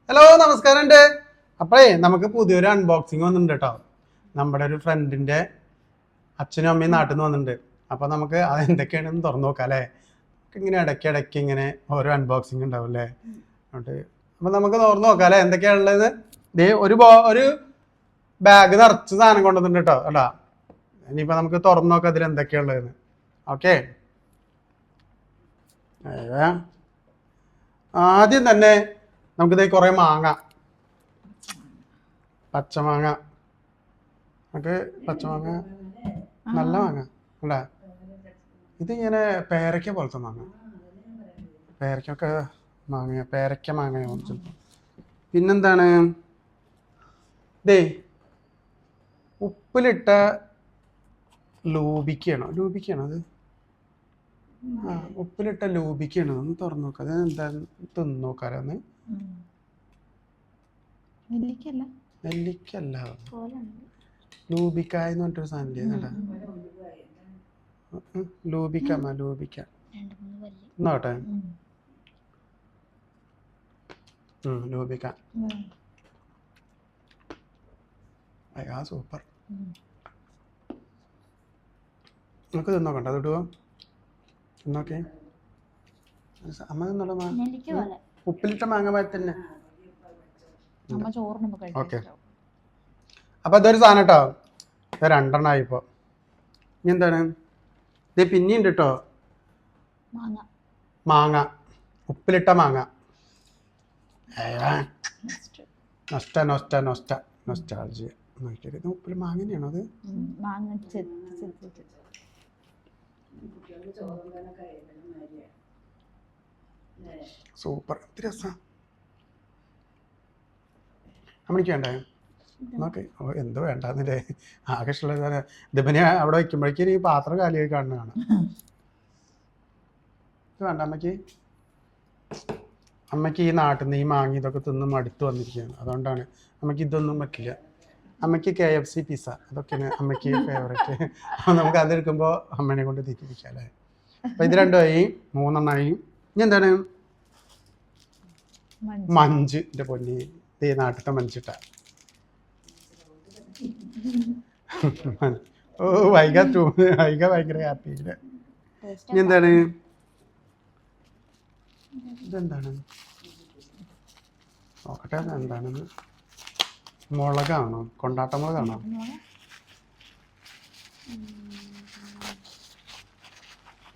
Hello നമസ്കാരമുണ്ട്. അപ്പോഴേ നമുക്ക് പുതിയൊരു അൺബോക്സിങ് വന്നിട്ടുണ്ട് കേട്ടോ. നമ്മുടെ ഒരു ഫ്രണ്ടിന്റെ അച്ഛനും അമ്മയും നാട്ടിൽ നിന്ന് വന്നിട്ടുണ്ട്. അപ്പൊ നമുക്ക് അത് എന്തൊക്കെയാണെന്ന് തുറന്നു നോക്കാം അല്ലേ. ഇങ്ങനെ ഇടയ്ക്കിടയ്ക്ക് ഇങ്ങനെ ഓരോ അൺബോക്സിങ് ഉണ്ടാവും അല്ലേ. അതുകൊണ്ട് അപ്പൊ നമുക്ക് തുറന്നു നോക്കാം അല്ലേ എന്തൊക്കെയാണുള്ളത്. ദേ ഒരു ബാഗ് നിറച്ച് സാധനം കൊണ്ടുവന്നിട്ടുണ്ട് കേട്ടോ. അല്ല ഇനിയിപ്പോ നമുക്ക് തുറന്നു നോക്കാം അതിൽ എന്തൊക്കെയാണുള്ളതെന്ന്. ഓക്കെ, ആദ്യം തന്നെ നമുക്കിത് കുറേ മാങ്ങ, പച്ചമാങ്ങ. നമുക്ക് പച്ചമാങ്ങ നല്ല മാങ്ങ അല്ലേ. ഇതിങ്ങനെ പേരയ്ക്ക പോലത്തെ മാങ്ങ, പേരയ്ക്കൊക്കെ മാങ്ങ, പേരയ്ക്ക മാങ്ങയാണ് ചിലപ്പോൾ. പിന്നെന്താണ് ഇതേ ഉപ്പിലിട്ട ലൂബിക്കാണോ അത്? ആ, ഉപ്പിലിട്ട ലൂബിക്കാണ്. ഒന്ന് തുറന്നു നോക്കാം. അത് എന്താ തിന്നു നോക്കാലോ ഒന്ന്. നെല്ലിക്കല്ല, ലൂബിക്കായ എന്ന് പറഞ്ഞിട്ടൊരു സാധനം ലൂബിക്ക നോട്ടെ. ലൂബിക്ക അയ്യാ സൂപ്പർ. നമുക്ക് തിന്നോക്കണ്ട, അത് ഇടുവോ? തിന്നോക്കെ അമ്മ തിന്നോളൂ. ഉപ്പിലിട്ട മാങ്ങ പോലെ തന്നെ. ഓക്കെ, അപ്പൊ അതൊരു സാധനം കേട്ടോ. രണ്ടെണ്ണമായി ഇപ്പൊ. ഇനി എന്താണ് ഇത്? പിന്നെയുണ്ട് കേട്ടോ മാങ്ങ, ഉപ്പിലിട്ട മാങ്ങ. നൊസ്റ്റാൾജിയ. ഉപ്പിൽ മാങ്ങ തന്നെയാണോ അത്? സൂപ്പർ, എന്ത് രസാ. അമ്മണിക്ക് വേണ്ടേ? നോക്കെ. ഓ എന്തോ വേണ്ടെന്നില്ലേ, ആകെ ഇഷ്ടമുള്ള ഇതിപ്പനെ അവിടെ വയ്ക്കുമ്പോഴേക്കും ഈ പാത്രം കാലിയായി കാണുന്നതാണ്. ഇത് വേണ്ട അമ്മയ്ക്ക് ഈ നാട്ടിൽ നിന്ന് ഈ മാങ്ങ ഇതൊക്കെ തിന്ന് മടുത്ത് വന്നിരിക്കുകയാണ്. അതുകൊണ്ടാണ് അമ്മയ്ക്ക് ഇതൊന്നും പറ്റില്ല. അമ്മയ്ക്ക് KFC പിസ്സ അതൊക്കെയാണ് അമ്മയ്ക്ക് ഫേവറേറ്റ്. അപ്പോൾ നമുക്ക് അതെടുക്കുമ്പോൾ അമ്മേനെ കൊണ്ട് തീറ്റിപ്പിക്കാം അല്ലേ. അപ്പം ഇത് രണ്ടുമായി, മൂന്നെണ്ണമായി. ഇനി എന്താണ്? മഞ്ച്. എൻ്റെ പൊന്നി, ഈ നാട്ടിലത്തെ മഞ്ചിട്ട. ഓ വൈക ഭയങ്കര ഹാപ്പി. ഇനി എന്താണ്? ഇതെന്താണ് നോക്കട്ടെ, എന്താണെന്ന്. മുളകാണോ? കൊണ്ടാട്ട മുളകാണോ?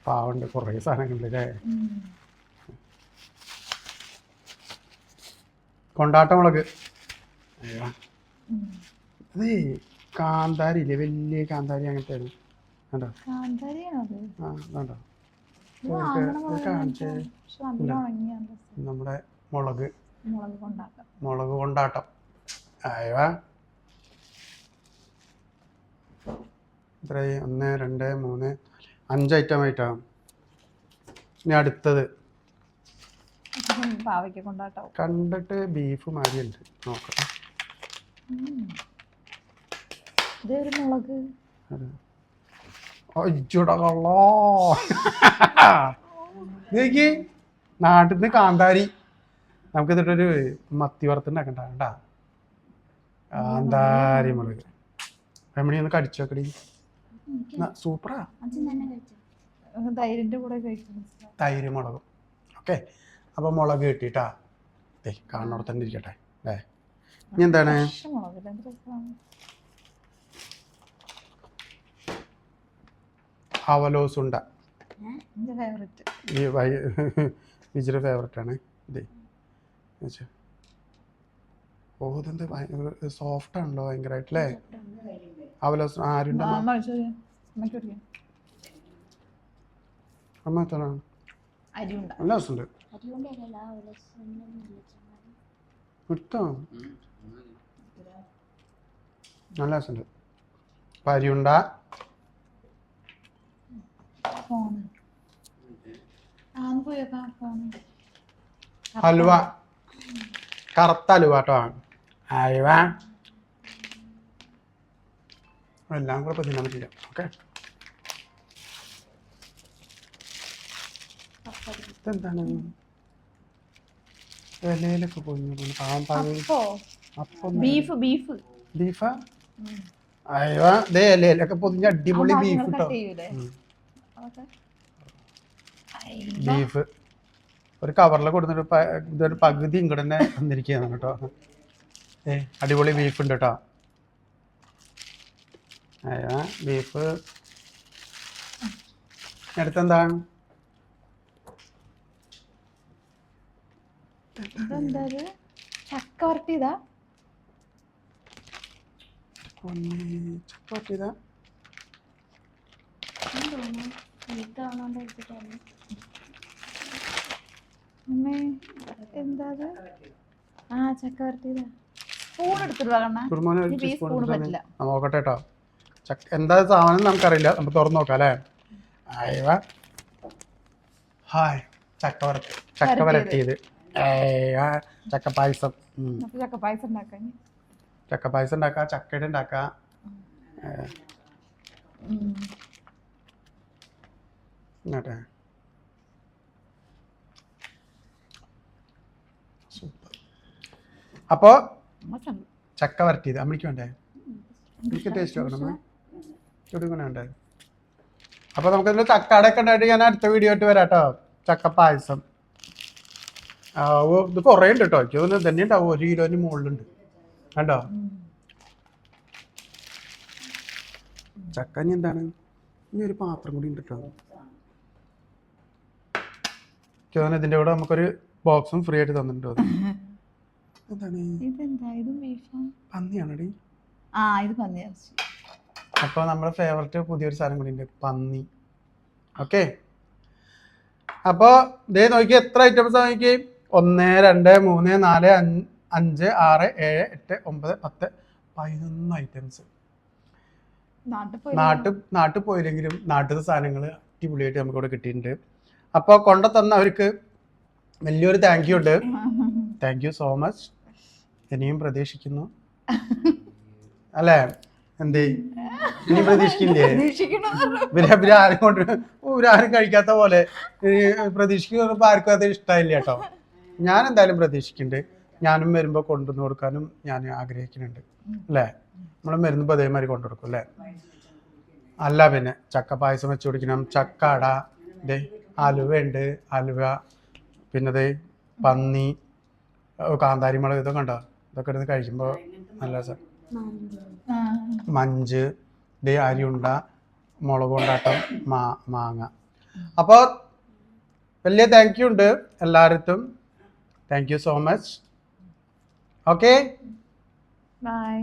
പാവുണ്ട്, കുറേ സാധനങ്ങളുണ്ട് അല്ലേ. കൊണ്ടാട്ട മുളക്. അതേ കാന്താരി ഇല്ലേ, വലിയ കാന്താരി അങ്ങനത്തെ കണ്ടോ? വേണ്ടോ? നമ്മുടെ മുളക് കൊണ്ടാട്ടം. അയവാ ഇത്രയും 1 2 3 5 ഐറ്റം ആയിട്ടാണ്. ഇനി അടുത്തത് കണ്ടിട്ട് ബീഫ് മാതിരിയുണ്ട്. നോക്കട്ടെ. നാട്ടിൽ നിന്ന് കാന്താരി. നമുക്ക് ഇതിട്ടൊരു മത്തി വറുത്തുണ്ടാക്കണ്ട കേട്ടാ. കാന്താരി മുളക് രമണി ഒന്ന് കടിച്ചു വെക്കടി. സൂപ്പറാ. തൈര് മുളകും. ഓക്കെ, അപ്പൊ മുളക് കിട്ടിട്ടാ. കാണുന്നോടെ തന്നെ ഇരിക്കട്ടെ അല്ലേ. ഇനി എന്താണ്? അവലോസുണ്ട. വിജിയുടെ ഫേവററ്റ് ആണ് ഇതേ. ഓ ഇതെന്താ സോഫ്റ്റ് ആണല്ലോ ഭയങ്കരമായിട്ടല്ലേ. അവലോസ് ആരുണ്ട്? അമ്മ എത്ര നല്ല രസമുണ്ട്. കിട്ടോ നല്ല രസമുണ്ട്. പരിയുണ്ട, ഹലുവ, കറുത്ത ഹലുവ കേട്ടോ. അയവ എല്ലാം കൂടെ ഇപ്പം തിന്നാൻ പറ്റില്ല. ഓക്കെ, ഇതെന്താണ്? ഇലയിലൊക്കെ പൊതിഞ്ഞു പാവം അപ്പം ബീഫ് ബീഫ് ബീഫാ അയ്യോ ദേ ഇലയിലൊക്കെ പൊതിഞ്ഞ അടിപൊളി ബീഫ് കിട്ടോ ബീഫ് ഒരു കവറിൽ കൊടുത്തിട്ട് ഇതൊരു പകുതി ഇങ്ങോട്ട് തന്നെ വന്നിരിക്കുകയാണ് കേട്ടോ. അടിപൊളി ബീഫ് ഉണ്ട് കേട്ടോ. അയ്യോ ബീഫ് അടുത്തെന്താണ് ചക്ക വരട്ടിയതാ ചക്ക വരട്ടിയതാ എന്താ ചക്ക വരട്ടിയതാ സ്പൂൺ എടുത്തിട്ട് പറ്റില്ല നോക്കട്ടെ കേട്ടോ. എന്താ സാധനം നമുക്കറിയില്ല, നമുക്ക് തുറന്നു നോക്കാം അല്ലേ. അയ്യോ ഹായ് ചക്ക വരട്ടിയത് ചക്ക പായസം ഉണ്ടാക്കാം ചക്കയുടെ ഉണ്ടാക്കാം. ഇങ്ങോട്ടെ സൂപ്പർ. അപ്പോൾ ചക്ക വരട്ടിയത് അമ്മയ്ക്ക് വേണ്ടേ? എനിക്ക് ടേസ്റ്റ് നോക്കണം ചുടുങ്ങനെ വേണ്ടേ? അപ്പോൾ നമുക്കതിൽ ചക്കടയൊക്കെ ഉണ്ടായിട്ട് ഞാൻ അടുത്ത വീഡിയോ ആയിട്ട് വരാം കേട്ടോ. ചക്ക പായസം ഇത് കുറേ ഉണ്ട് കേട്ടോ. എനിക്ക് തോന്നുന്നു തന്നെ ഉണ്ടാവും 1 കിലോന് മുകളിലുണ്ട് കണ്ടോ. ചക്ക ഇനി എന്താണ്, ഇനി ഒരു പാത്രം കൂടി ഉണ്ട് കേട്ടോ. എനിക്ക് തോന്നുന്നു ഇതിൻ്റെ കൂടെ നമുക്കൊരു ബോക്സും ഫ്രീ ആയിട്ട് തന്നിട്ടുണ്ടോ. പന്നിയാണടി. അപ്പോൾ നമ്മുടെ ഫേവററ്റ് പുതിയൊരു സാധനം കൂടി ഉണ്ട്, പന്നി. ഓക്കെ, അപ്പോൾ ഇതേ നോക്കി എത്ര ഐറ്റംസ് നോക്കി 1 2 3 4 5 6 7 8 9 10 11 ഐറ്റംസ്. നാട്ടിൽ പോയില്ലെങ്കിലും നാട്ടിലത്തെ സാധനങ്ങൾ അടിപൊളിയായിട്ട് നമുക്കിവിടെ കിട്ടിയിട്ടുണ്ട്. അപ്പോൾ കൊണ്ടു തന്നവർക്ക് വലിയൊരു താങ്ക് യു ഉണ്ട്. Thank you so much. ഇനിയും പ്രതീക്ഷിക്കുന്നു അല്ലേ? എന്തേ ഇനി പ്രതീക്ഷിക്കില്ലേ? ആരും കഴിക്കാത്ത പോലെ പ്രതീക്ഷിക്കുന്നപ്പോൾ ആർക്കും അത് ഇഷ്ടമായില്ല കേട്ടോ. ഞാൻ എന്തായാലും പ്രതീക്ഷിക്കുന്നുണ്ട്. ഞാനും വരുമ്പോൾ കൊണ്ടുവന്ന് കൊടുക്കാനും ഞാൻ ആഗ്രഹിക്കുന്നുണ്ട് അല്ലേ. നമ്മളും വരുമ്പോൾ അതേമാതിരി കൊണ്ടു കൊടുക്കും അല്ലേ. അല്ല പിന്നെ ചക്ക പായസം വെച്ച് കുടിക്കണം, ചക്കട, ദേ അലുവ ഉണ്ട്, അലുവ, പിന്നെ ദേ പന്നി, കാന്താരി മുളക്, ഇതൊക്കെ ഉണ്ടോ. ഇതൊക്കെ എടുത്ത് കഴിക്കുമ്പോൾ നല്ല മഞ്ച്, ദേ അരിയുണ്ട, മുളക് കൊണ്ടാട്ടം, മാങ്ങ. അപ്പോൾ വലിയ താങ്ക് യു ഉണ്ട് എല്ലായിടത്തും. Thank you so much. Okay, by.